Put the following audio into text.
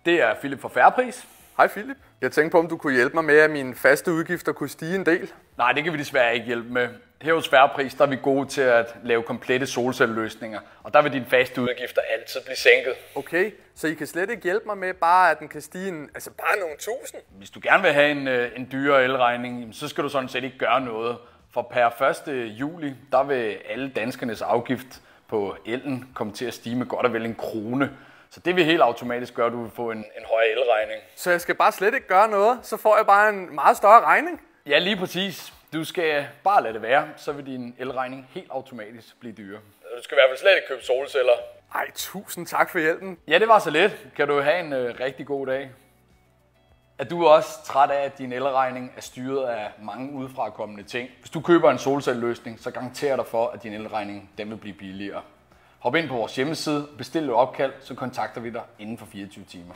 Det er Philip fra Fairpris. Hej Philip. Jeg tænkte på, om du kunne hjælpe mig med, at mine faste udgifter kunne stige en del. Nej, det kan vi desværre ikke hjælpe med. Her hos Fairpris, der er vi gode til at lave komplette solcelleløsninger, og der vil dine faste udgifter altid blive sænket. Okay, så I kan slet ikke hjælpe mig med bare, at den kan stige bare nogle tusind? Hvis du gerne vil have en dyrere elregning, så skal du sådan set ikke gøre noget. For per 1. juli, der vil alle danskernes afgift på elen komme til at stige med godt og vel 1 krone. Så det vil helt automatisk gøre, at du vil få en højere elregning. Så jeg skal bare slet ikke gøre noget, så får jeg bare en meget større regning? Ja, lige præcis. Du skal bare lade det være, så vil din elregning helt automatisk blive dyrere. Du skal i hvert fald slet ikke købe solceller. Ej, tusind tak for hjælpen. Ja, det var så let. Kan du have en rigtig god dag. Er du også træt af, at din elregning er styret af mange udefrakommende ting? Hvis du køber en solcelleløsning, så garanterer dig for, at din elregning den vil blive billigere. Hop ind på vores hjemmeside, bestil et opkald, så kontakter vi dig inden for 24 timer.